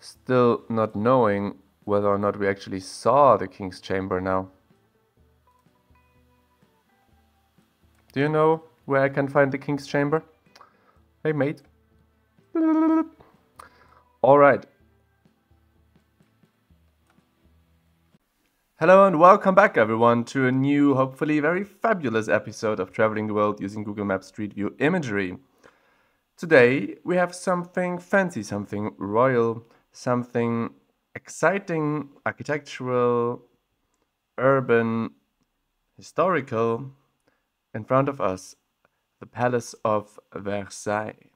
Still not knowing whether or not we actually saw the King's Chamber now. Do you know where I can find the King's Chamber? Hey mate. Alright. Hello and welcome back everyone to a new, hopefully very fabulous episode of Traveling the World using Google Maps Street View imagery. Today we have something fancy, something royal, something exciting, architectural, urban, historical in front of us, the Palace of Versailles.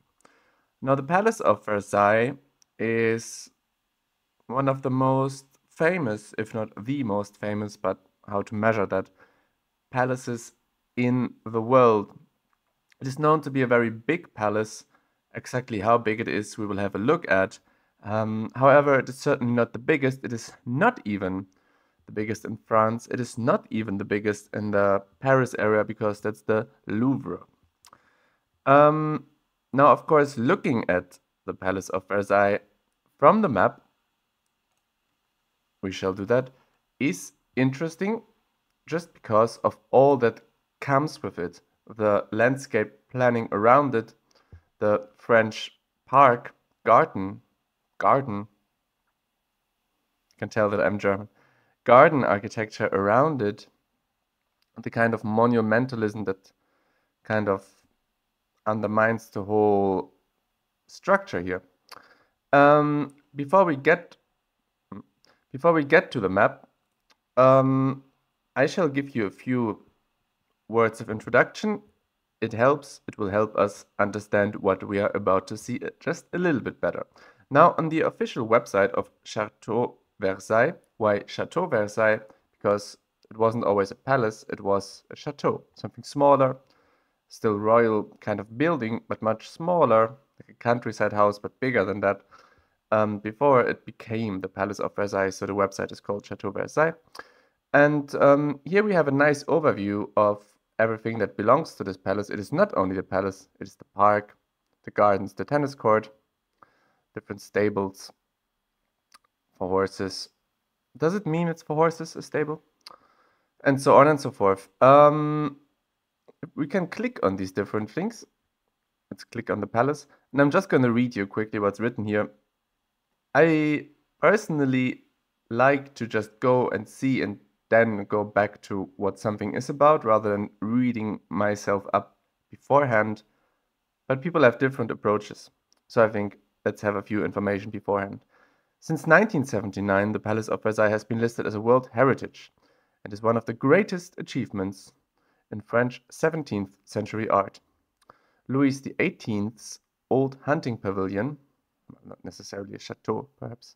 Now the Palace of Versailles is one of the most famous, if not the most famous, but how to measure that, palaces in the world. It is known to be a very big palace. Exactly how big it is, we will have a look at. However, it is certainly not the biggest. It is not even the biggest in France. It is not even the biggest in the Paris area because that's the Louvre. Now, of course, looking at the Palace of Versailles from the map, we shall do that, is interesting just because of all that comes with it. The landscape planning around it, the French park, garden, you can tell that I'm German, garden architecture around it, the kind of monumentalism that kind of undermines the whole structure here. Before we get to the map, I shall give you a few words of introduction. It will help us understand what we are about to see just a little bit better. Now, on the official website of Chateau Versailles, why Chateau Versailles? Because it wasn't always a palace, it was a chateau, something smaller, still royal kind of building, but much smaller, like a countryside house, but bigger than that. Before it became the Palace of Versailles, so the website is called Chateau Versailles. And here we have a nice overview of everything that belongs to this palace. It is not only the palace, it is the park, the gardens, the tennis court, different stables for horses. Does it mean it's for horses, a stable? And so on and so forth. We can click on these different things. Let's click on the palace. And I'm just going to read you quickly what's written here. I personally like to just go and see and then go back to what something is about rather than reading myself up beforehand. But people have different approaches. So I think let's have a few information beforehand. Since 1979, the Palace of Versailles has been listed as a World Heritage and is one of the greatest achievements in French 17th century art. Louis XVIII's old hunting pavilion, not necessarily a chateau perhaps,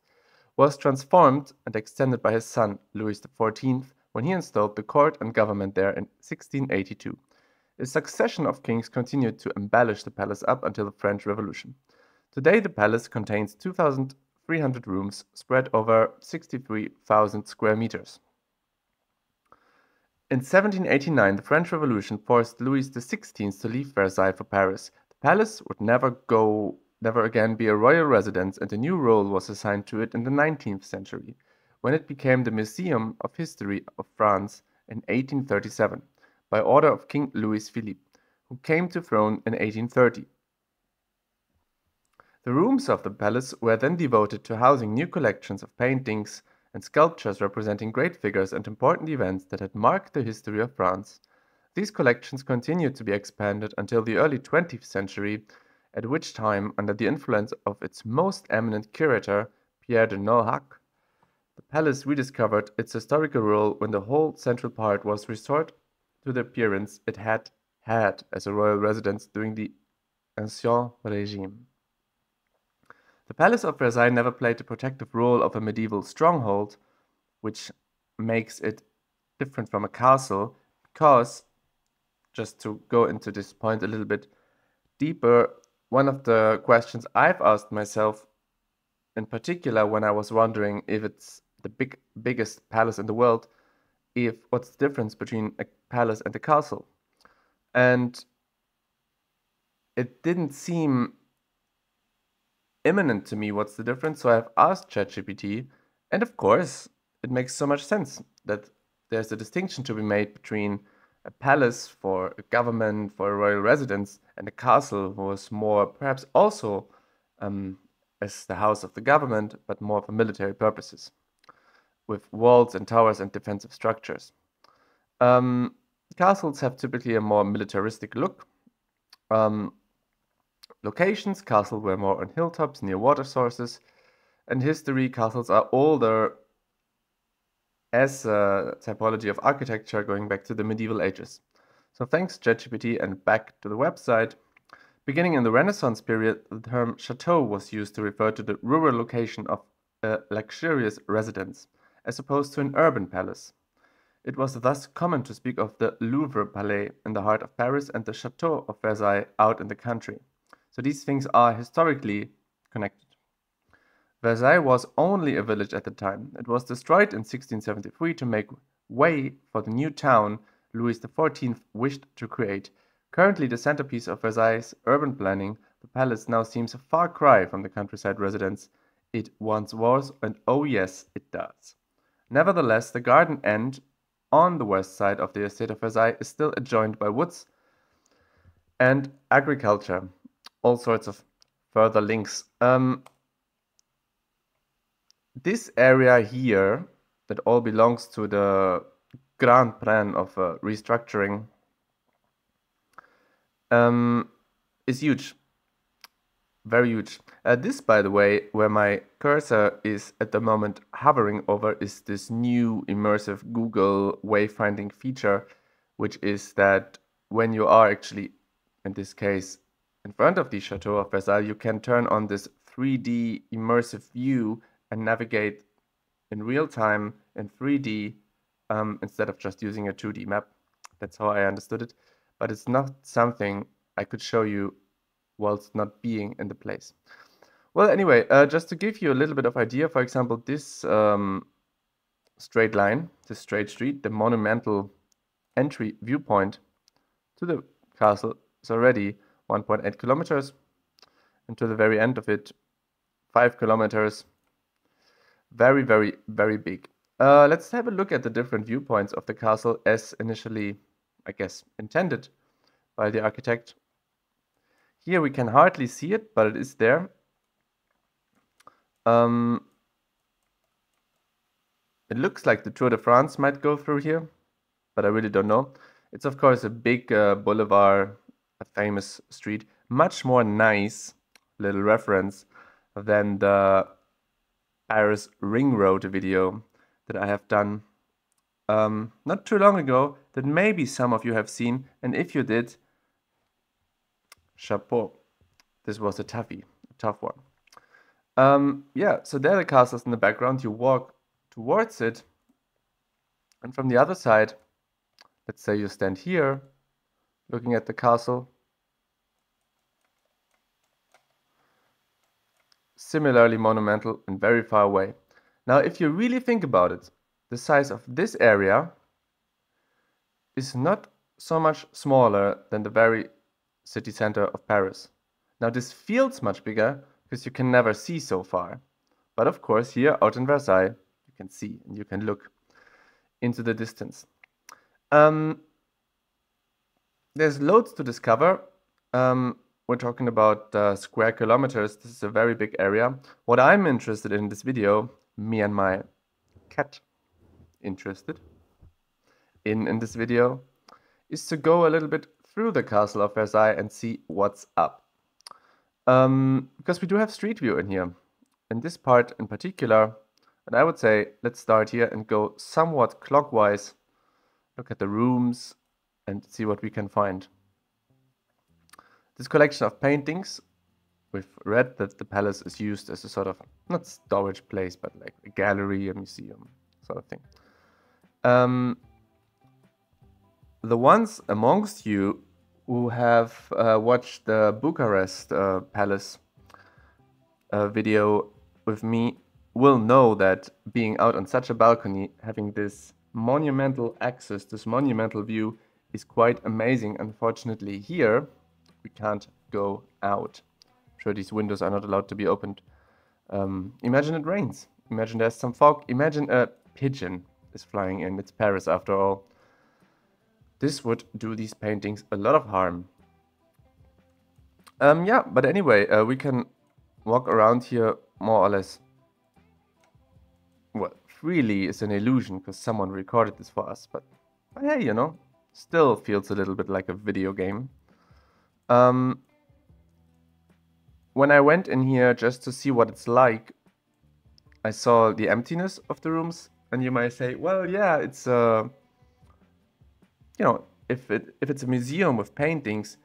was transformed and extended by his son, Louis XIV, when he installed the court and government there in 1682. A succession of kings continued to embellish the palace up until the French Revolution. Today the palace contains 2,300 rooms spread over 63,000 square meters. In 1789, the French Revolution forced Louis XVI to leave Versailles for Paris. The palace would never again be a royal residence, and a new role was assigned to it in the 19th century, when it became the Museum of History of France in 1837, by order of King Louis Philippe, who came to throne in 1830. The rooms of the palace were then devoted to housing new collections of paintings and sculptures representing great figures and important events that had marked the history of France. These collections continued to be expanded until the early 20th century, at which time, under the influence of its most eminent curator, Pierre de Noailhac, the palace rediscovered its historical role when the whole central part was restored to the appearance it had had as a royal residence during the Ancien Régime. The Palace of Versailles never played the protective role of a medieval stronghold, which makes it different from a castle, because, just to go into this point a little bit deeper, one of the questions I've asked myself, in particular when I was wondering if it's the biggest palace in the world, what's the difference between a palace and a castle? And it didn't seem imminent to me what's the difference, so I've asked ChatGPT, and of course, it makes so much sense that there's a distinction to be made between a palace for a government, for a royal residence, and a castle was more perhaps also as the house of the government, but more for military purposes, with walls and towers and defensive structures. Castles have typically a more militaristic look. Locations, castles were more on hilltops near water sources, and history, castles are older as a typology of architecture going back to the medieval ages. So thanks ChatGPT, and back to the website. Beginning in the Renaissance period, the term chateau was used to refer to the rural location of a luxurious residence, as opposed to an urban palace. It was thus common to speak of the Louvre Palais in the heart of Paris and the Chateau of Versailles out in the country. So these things are historically connected. Versailles was only a village at the time. It was destroyed in 1673 to make way for the new town Louis XIV wished to create. Currently the centerpiece of Versailles' urban planning, the palace now seems a far cry from the countryside residence it once was, and oh yes, it does. Nevertheless, the garden end on the west side of the estate of Versailles is still adjoined by woods and agriculture. All sorts of further links. This area here, that all belongs to the grand plan of restructuring, is huge. Very huge. This, by the way, where my cursor is at the moment hovering over, is this new immersive Google wayfinding feature, which is that when you are actually, in this case, in front of the Chateau of Versailles, you can turn on this 3D immersive view and navigate in real time in 3D instead of just using a 2D map. That's how I understood it. But it's not something I could show you whilst not being in the place. Well, anyway, just to give you a little bit of idea, for example, this straight line, this straight street, the monumental entry viewpoint to the castle is already 1.8 kilometers, and to the very end of it, 5 kilometers. Very, very, very big. Let's have a look at the different viewpoints of the castle as initially, I guess, intended by the architect. Here we can hardly see it, but it is there. It looks like the Tour de France might go through here, but I really don't know. It's of course a big boulevard, a famous street, much more nice, little reference, than the Paris Ring Road video that I have done not too long ago, that maybe some of you have seen, and if you did, chapeau. This was a tough one. Yeah, so there the castle is in the background. You walk towards it, and from the other side, let's say you stand here, looking at the castle. Similarly monumental and very far away. Now, if you really think about it, the size of this area is not so much smaller than the very city center of Paris. Now, this feels much bigger because you can never see so far. But of course, here out in Versailles, you can see and you can look into the distance. There's loads to discover. We're talking about square kilometers. This is a very big area. What I'm interested in this video, me and my cat interested in this video, is to go a little bit through the castle of Versailles and see what's up. Because we do have street view in here, in this part in particular. And I would say let's start here and go somewhat clockwise, look at the rooms and see what we can find. This collection of paintings, we've read that the palace is used as a sort of, not storage place, but like a gallery, a museum sort of thing. The ones amongst you who have watched the Bucharest Palace video with me will know that being out on such a balcony, having this monumental access, this monumental view is quite amazing. Unfortunately here, we can't go out Sure, these windows are not allowed to be opened. Imagine it rains. Imagine there's some fog. Imagine a pigeon is flying in. It's Paris after all. This would do these paintings a lot of harm. Yeah, but anyway, we can walk around here more or less. Well, freely is an illusion because someone recorded this for us, but hey, you know, still feels a little bit like a video game. When I went in here just to see what it's like, I saw the emptiness of the rooms, and you might say, well, yeah, it's you know, if it's a museum with paintings,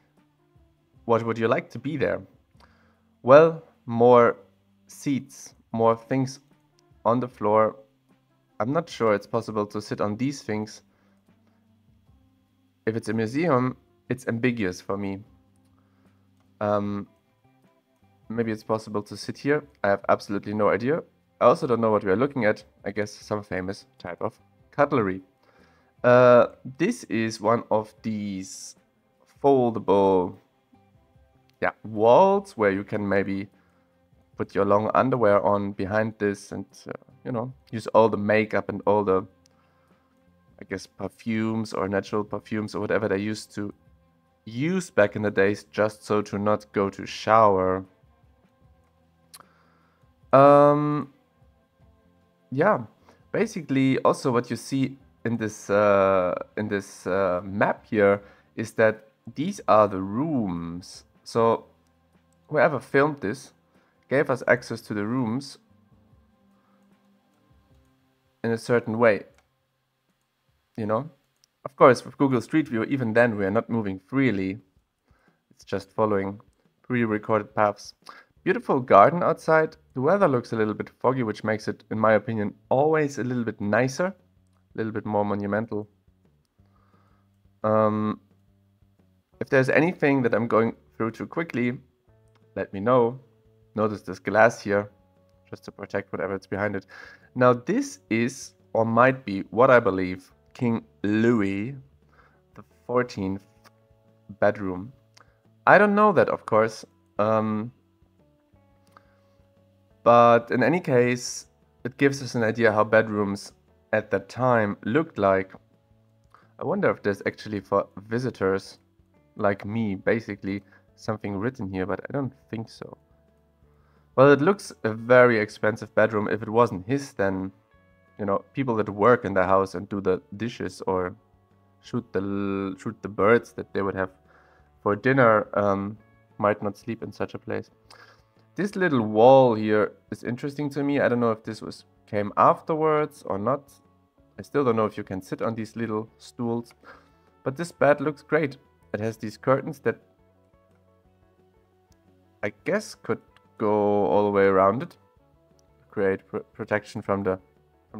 what would you like to be there? Well, more seats, more things on the floor. I'm not sure it's possible to sit on these things. If it's a museum, it's ambiguous for me. Maybe it's possible to sit here. I have absolutely no idea. I also don't know what we are looking at. I guess some famous type of cutlery. This is one of these foldable walls where you can maybe put your long underwear on behind this and, you know, use all the makeup and all the, I guess, perfumes or natural perfumes or whatever they used to use back in the days just so to not go to shower. Yeah, basically also what you see in this map here is that these are the rooms. So whoever filmed this gave us access to the rooms in a certain way, you know? Of course, with Google Street View, even then we are not moving freely. It's just following pre-recorded paths. Beautiful garden outside. The weather looks a little bit foggy, which makes it, in my opinion, always a little bit nicer, a little bit more monumental. If there's anything that I'm going through too quickly, let me know. Notice this glass here, just to protect whatever's behind it. Now this is, or might be, what I believe, King Louis XIV bedroom. I don't know that, of course. But in any case, it gives us an idea how bedrooms at that time looked like. I wonder if there's actually for visitors like me, basically, something written here, but I don't think so. Well, it looks a very expensive bedroom. If it wasn't his, then, you know, people that work in the house and do the dishes or shoot the birds that they would have for dinner might not sleep in such a place. This little wall here is interesting to me. I don't know if this came afterwards or not. I still don't know if you can sit on these little stools. But this bed looks great. It has these curtains that I guess could go all the way around it. Create protection from the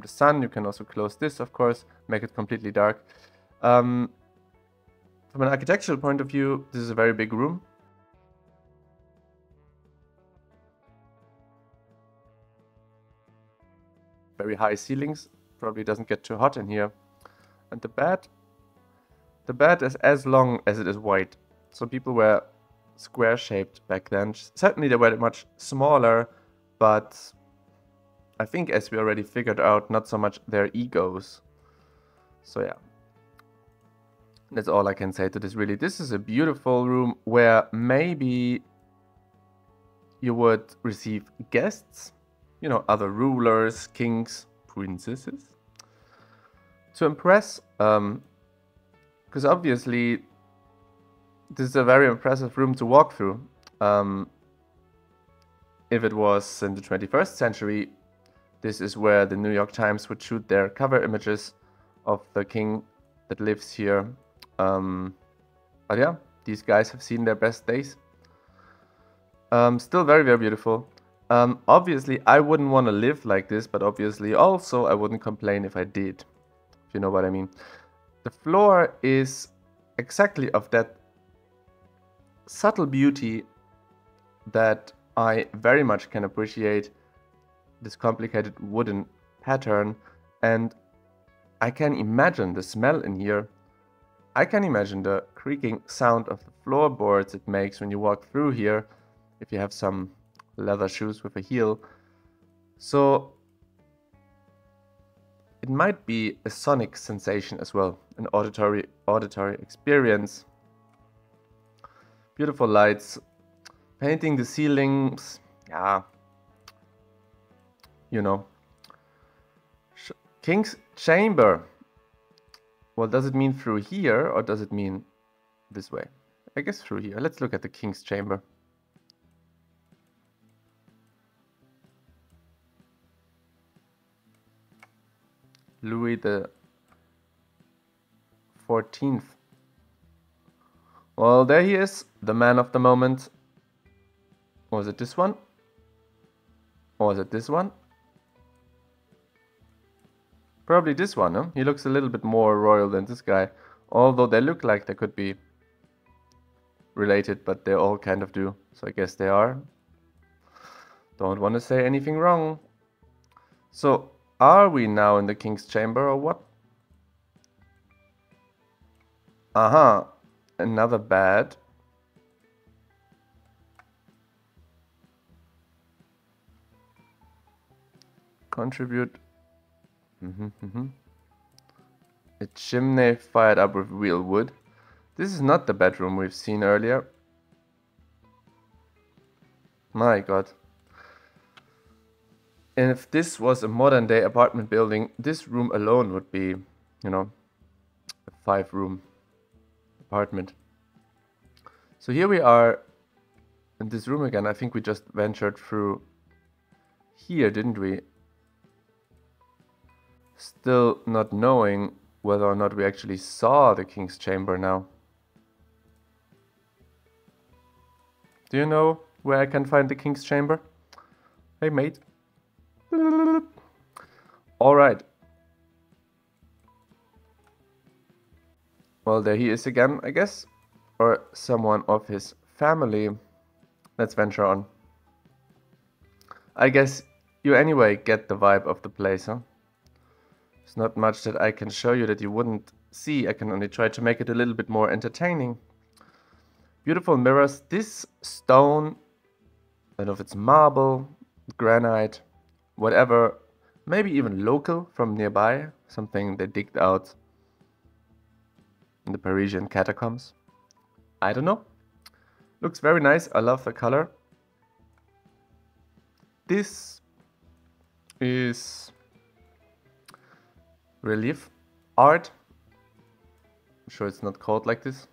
sun. You can also close this, of course, make it completely dark. From an architectural point of view, this is a very big room. Very high ceilings, probably doesn't get too hot in here. And the bed is as long as it is wide. So people were square shaped back then. Certainly they were much smaller, but I think, as we already figured out, not so much their egos. So yeah, that's all I can say to this really. This is a beautiful room where maybe you would receive guests, you know, other rulers, kings, princesses, to impress, because obviously this is a very impressive room to walk through. If it was in the 21st century, this is where the New York Times would shoot their cover images of the king that lives here. But yeah, these guys have seen their best days. Still very, very beautiful. Obviously, I wouldn't want to live like this, but obviously also I wouldn't complain if I did, if you know what I mean. The floor is exactly of that subtle beauty that I very much can appreciate, this complicated wooden pattern, and I can imagine the smell in here. I can imagine the creaking sound of the floorboards it makes when you walk through here. if you have some leather shoes with a heel. So it might be a sonic sensation as well, an auditory experience. Beautiful lights, painting the ceilings, yeah, you know. King's Chamber. Well, does it mean through here or does it mean this way? I guess through here. Let's look at the King's Chamber. Louis the 14th. Well, there he is, the man of the moment. Was it this one? Or was it this one? Probably this one, huh? He looks a little bit more royal than this guy. Although they look like they could be related, but they all kind of do. So I guess they are. Don't want to say anything wrong. So, are we now in the King's Chamber or what? Aha, another bed. Contribute. A chimney fired up with real wood. This is not the bedroom we've seen earlier. My god. And if this was a modern day apartment building, this room alone would be, you know, a 5-room apartment. So here we are in this room again. I think we just ventured through here, didn't we? Still not knowing whether or not we actually saw the King's Chamber now. Do you know where I can find the King's Chamber? Hey mate. Alright. Well, there he is again, I guess. Or someone of his family. Let's venture on. I guess you anyway get the vibe of the place, huh? There's not much that I can show you that you wouldn't see. I can only try to make it a little bit more entertaining. Beautiful mirrors. This stone, I don't know if it's marble, granite, whatever, maybe even local from nearby, something they digged out in the Parisian catacombs. I don't know. Looks very nice. I love the color. This is relief art. I'm sure it's not called like this.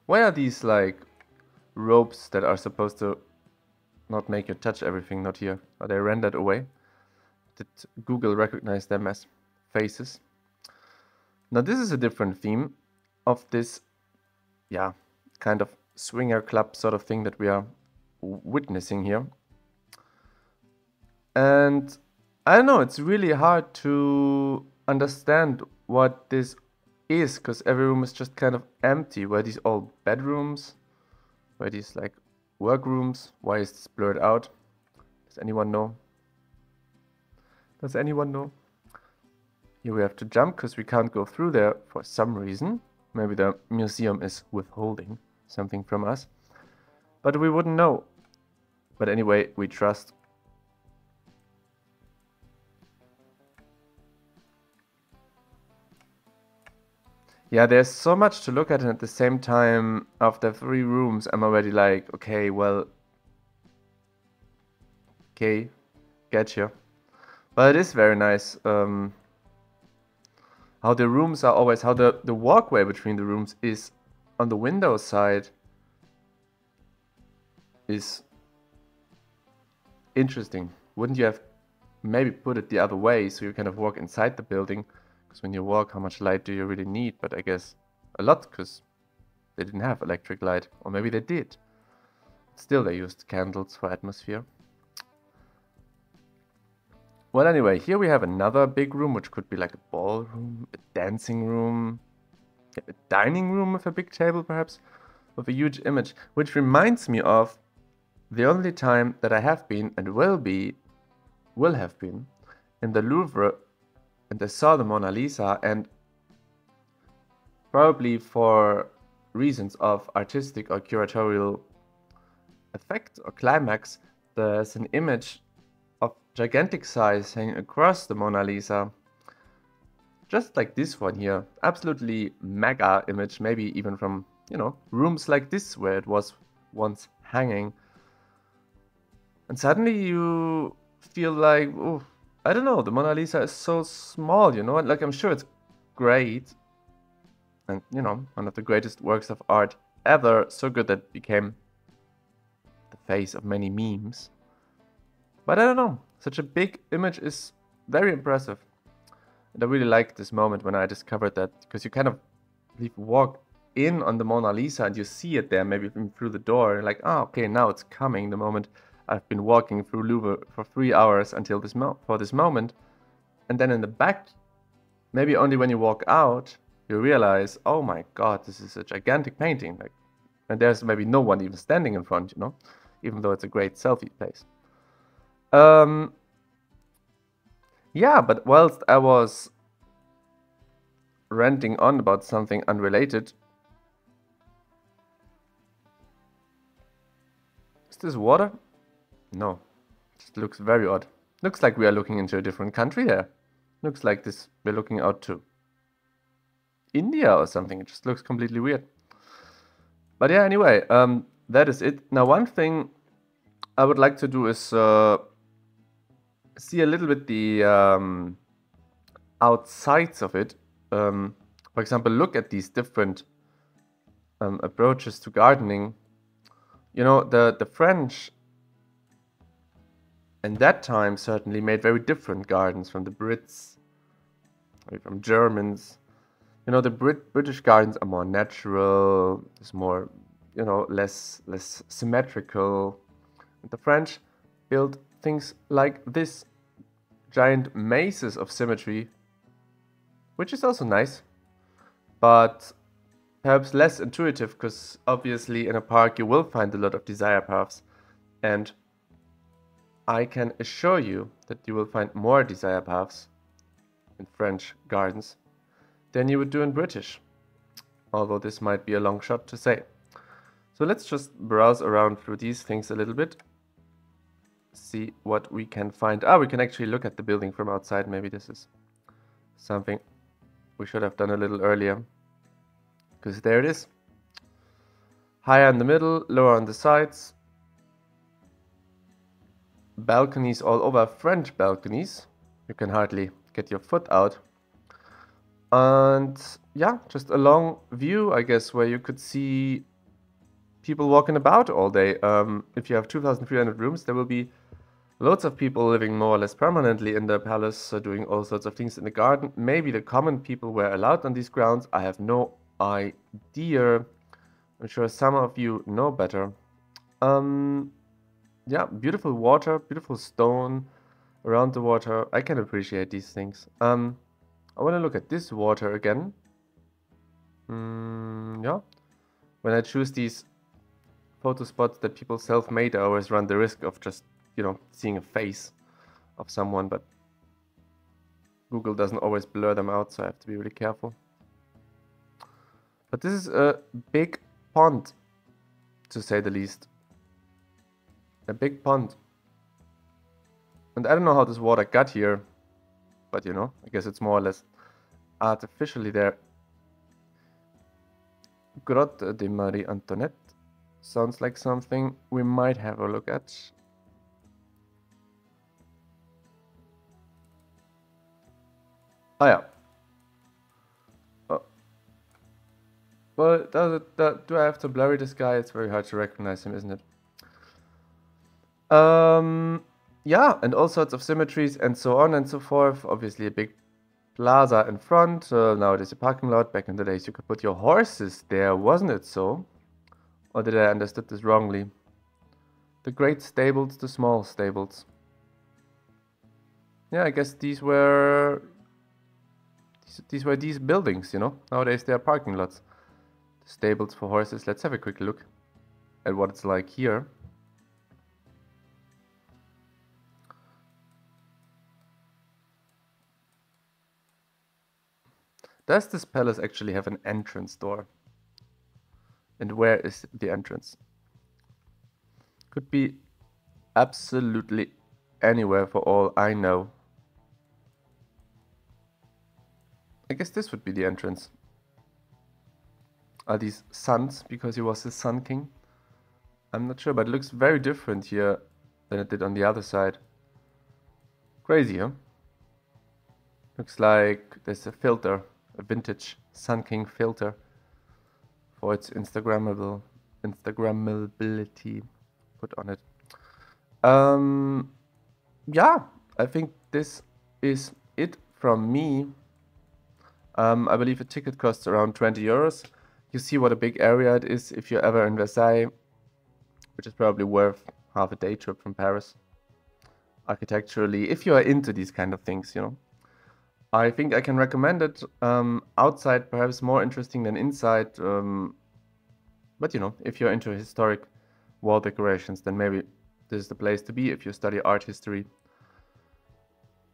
Why are these like ropes that are supposed to not make you touch everything not here? Are they rendered away? Did Google recognize them as faces? Now this is a different theme of this, yeah, kind of swinger club sort of thing that we are witnessing here. And I don't know, it's really hard to understand what this is, because every room is just kind of empty. Were these all bedrooms? Were these like workrooms? Why is this blurred out? Does anyone know? Does anyone know? Here we have to jump because we can't go through there for some reason. Maybe the museum is withholding something from us. But we wouldn't know. But anyway, we trust. Yeah, there's so much to look at, and at the same time, after 3 rooms, I'm already like, okay, well, okay, getcha. But it is very nice, how the rooms are always, how the walkway between the rooms is on the window side is interesting. Wouldn't you have maybe put it the other way, so you kind of walk inside the building? Because when you walk, how much light do you really need? But I guess a lot, because they didn't have electric light. Or maybe they did. Still, they used candles for atmosphere. Well, anyway, here we have another big room, which could be like a ballroom, a dancing room, a dining room with a big table, perhaps, with a huge image. Which reminds me of the only time that I have been, and will have been, in the Louvre, and I saw the Mona Lisa, and probably for reasons of artistic or curatorial effect or climax, there's an image of gigantic size hanging across the Mona Lisa. Just like this one here. Absolutely mega image, maybe even from, you know, rooms like this where it was once hanging. And suddenly you feel like, oh, I don't know, the Mona Lisa is so small, you know, and like I'm sure it's great. And, you know, one of the greatest works of art ever, so good that it became the face of many memes. But I don't know, such a big image is very impressive. And I really liked this moment when I discovered that, because you kind of walk in on the Mona Lisa and you see it there, maybe even through the door, and like, oh, okay, now it's coming, the moment I've been walking through Louvre for 3 hours until this moment. And then in the back, maybe only when you walk out, you realize, oh my god, this is a gigantic painting. Like, and there's maybe no one even standing in front, you know, even though it's a great selfie place. Yeah, but whilst I was ranting on about something unrelated, is this water? No, it just looks very odd. Looks like we are looking into a different country there. Looks like this we're looking out to India or something. It just looks completely weird. But yeah, anyway, that is it. Now, one thing I would like to do is see a little bit the outsides of it. For example, look at these different approaches to gardening. You know, the French in that time certainly made very different gardens from the Brits, maybe from Germans. You know, the British gardens are more natural, it's more, you know, less symmetrical. And the French built things like this, giant mazes of symmetry, which is also nice, but perhaps less intuitive, because obviously in a park you will find a lot of desire paths, and I can assure you that you will find more desire paths in French gardens than you would do in British, although this might be a long shot to say. So let's just browse around through these things a little bit, see what we can find. We can actually look at the building from outside. Maybe this is something we should have done a little earlier, because there it is. Higher in the middle, lower on the sides. Balconies all over, French balconies. You can hardly get your foot out. And yeah, just a long view, I guess, where you could see people walking about all day. If you have 2,300 rooms, there will be loads of people living more or less permanently in the palace, doing all sorts of things in the garden. Maybe the common people were allowed on these grounds. I have no idea. I'm sure some of you know better. Yeah, beautiful water, beautiful stone around the water. I can appreciate these things. I want to look at this water again. Yeah. When I choose these photo spots that people self-made, I always run the risk of just, you know, seeing a face of someone, but Google doesn't always blur them out, so I have to be really careful. But this is a big pond, to say the least. A big pond. And I don't know how this water got here, but you know, I guess it's more or less artificially there. Grotte de Marie Antoinette sounds like something we might have a look at. Oh yeah. Oh. Well, do I have to blurry this guy? It's very hard to recognize him, isn't it? Yeah, and all sorts of symmetries and so on and so forth. Obviously a big plaza in front. Now it is a parking lot. Back in the days you could put your horses there, wasn't it so? Or did I understood this wrongly? The great stables, the small stables. Yeah, I guess these were these buildings, you know? Nowadays they are parking lots. The stables for horses. Let's have a quick look at what it's like here. Does this palace actually have an entrance door? And where is the entrance? Could be absolutely anywhere for all I know. I guess this would be the entrance. Are these suns because he was the Sun King? I'm not sure, but it looks very different here than it did on the other side. Crazy, huh? Looks like there's a filter, a vintage Sun King filter for its Instagrammability put on it. Yeah, I think this is it from me. I believe a ticket costs around 20 euros. You see what a big area it is if you're ever in Versailles, which is probably worth half a day trip from Paris. Architecturally, if you are into these kind of things, you know. I think I can recommend it. Outside, perhaps more interesting than inside. But you know, if you're into historic wall decorations, then maybe this is the place to be if you study art history.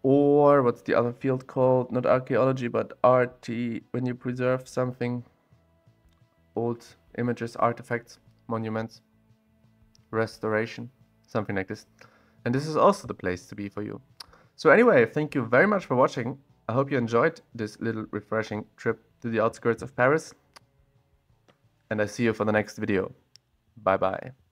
Or what's the other field called? Not archaeology, but art, when you preserve something, old images, artifacts, monuments, restoration, something like this. And this is also the place to be for you. So anyway, thank you very much for watching. I hope you enjoyed this little refreshing trip to the outskirts of Paris. And I see you for the next video. Bye bye.